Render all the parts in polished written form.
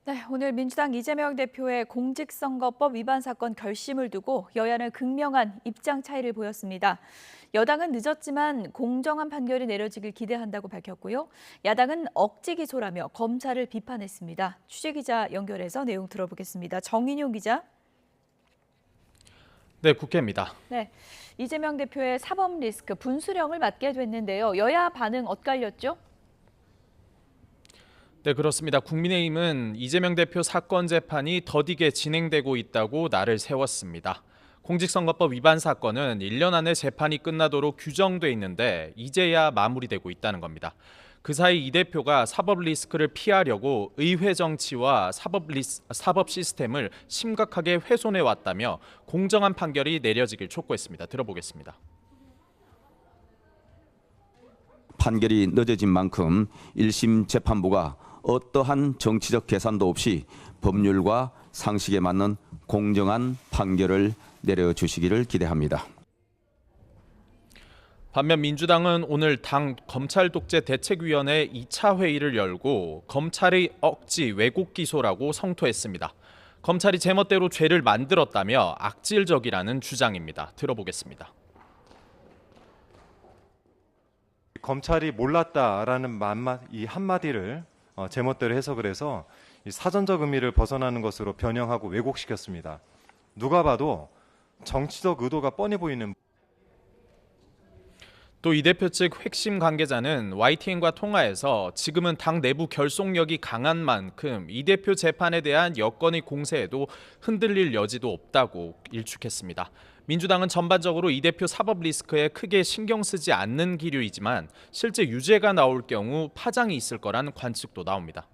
네, 오늘 민주당 이재명 대표의 공직선거법 위반 사건 결심을 두고 여야는 극명한 입장 차이를 보였습니다. 여당은 늦었지만 공정한 판결이 내려지길 기대한다고 밝혔고요. 야당은 억지 기소라며 검찰을 비판했습니다. 취재기자 연결해서 내용 들어보겠습니다. 정인용 기자. 네, 국회입니다. 네, 이재명 대표의 사법 리스크 분수령을 맞게 됐는데요. 여야 반응 엇갈렸죠? 네, 그렇습니다. 국민의힘은 이재명 대표 사건 재판이 더디게 진행되고 있다고 날을 세웠습니다. 공직선거법 위반 사건은 1년 안에 재판이 끝나도록 규정돼 있는데 이제야 마무리되고 있다는 겁니다. 그 사이 이 대표가 사법 리스크를 피하려고 의회 정치와 사법 시스템을 심각하게 훼손해 왔다며 공정한 판결이 내려지길 촉구했습니다. 들어보겠습니다. 판결이 늦어진 만큼 1심 재판부가 어떠한 정치적 계산도 없이 법률과 상식에 맞는 공정한 판결을 내려주시기를 기대합니다. 반면 민주당은 오늘 당 검찰 독재 대책위원회 2차 회의를 열고 검찰의 억지 왜곡 기소라고 성토했습니다. 검찰이 제멋대로 죄를 만들었다며 악질적이라는 주장입니다. 들어보겠습니다. 검찰이 몰랐다라는 이 한마디를 제멋대로 해석을 해서 사전적 의미를 벗어나는 것으로 변형하고 왜곡시켰습니다. 누가 봐도 정치적 의도가 뻔히 보이는. 또 이 대표 측 핵심 관계자는 YTN과 통화에서 지금은 당 내부 결속력이 강한 만큼 이 대표 재판에 대한 여건의 공세에도 흔들릴 여지도 없다고 일축했습니다. 민주당은 전반적으로 이 대표 사법 리스크에 크게 신경 쓰지 않는 기류이지만 실제 유죄가 나올 경우 파장이 있을 거란 관측도 나옵니다.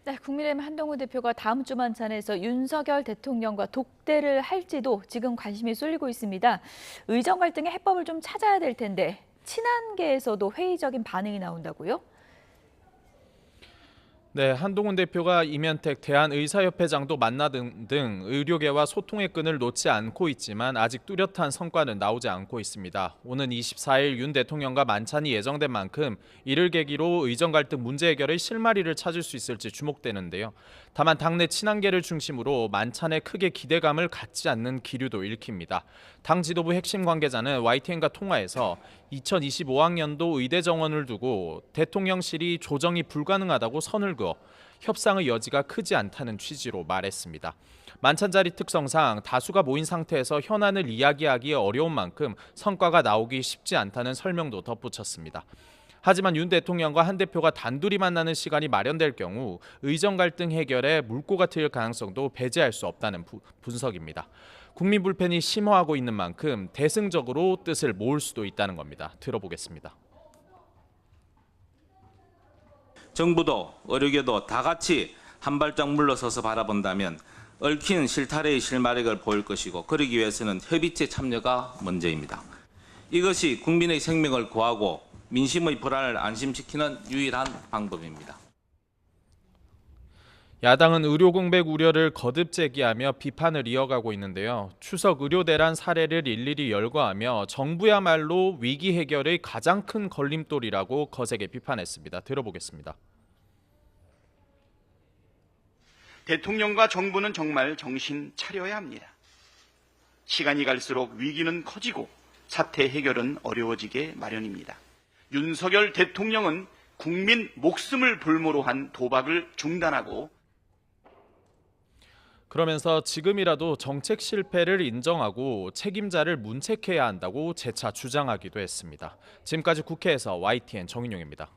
네, 국민의힘 한동훈 대표가 다음 주 만찬에서 윤석열 대통령과 독대를 할지도 지금 관심이 쏠리고 있습니다. 의정 갈등의 해법을 좀 찾아야 될 텐데 친한계에서도 회의적인 반응이 나온다고요? 네, 한동훈 대표가 이면택 대한의사협회장도 만나등 의료계와 소통의 끈을 놓지 않고 있지만 아직 뚜렷한 성과는 나오지 않고 있습니다. 오는 24일 윤 대통령과 만찬이 예정된 만큼 이를 계기로 의정 갈등 문제 해결의 실마리를 찾을 수 있을지 주목되는데요. 다만 당내 친한계를 중심으로 만찬에 크게 기대감을 갖지 않는 기류도 읽힙니다. 당 지도부 핵심 관계자는 YTN과 통화에서 2025학년도 의대 정원을 두고 대통령실이 조정이 불가능하다고 선을 그어 협상의 여지가 크지 않다는 취지로 말했습니다. 만찬 자리 특성상 다수가 모인 상태에서 현안을 이야기하기 어려운 만큼 성과가 나오기 쉽지 않다는 설명도 덧붙였습니다. 하지만 윤 대통령과 한 대표가 단둘이 만나는 시간이 마련될 경우 의정 갈등 해결에 물꼬가 트일 가능성도 배제할 수 없다는 분석입니다. 국민 불편이 심화하고 있는 만큼 대승적으로 뜻을 모을 수도 있다는 겁니다. 들어보겠습니다. 정부도 의료계도 다 같이 한 발짝 물러서서 바라본다면 얽힌 실타래의 실마리를 보일 것이고 그러기 위해서는 협의체 참여가 먼저입니다. 이것이 국민의 생명을 구하고 민심의 불안을 안심시키는 유일한 방법입니다. 야당은 의료 공백 우려를 거듭 제기하며 비판을 이어가고 있는데요. 추석 의료 대란 사례를 일일이 열거하며 정부야말로 위기 해결의 가장 큰 걸림돌이라고 거세게 비판했습니다. 들어보겠습니다. 대통령과 정부는 정말 정신 차려야 합니다. 시간이 갈수록 위기는 커지고 사태 해결은 어려워지게 마련입니다. 윤석열 대통령은 국민 목숨을 볼모로 한 도박을 중단하고 그러면서 지금이라도 정책 실패를 인정하고 책임자를 문책해야 한다고 재차 주장하기도 했습니다. 지금까지 국회에서 YTN 정인용입니다.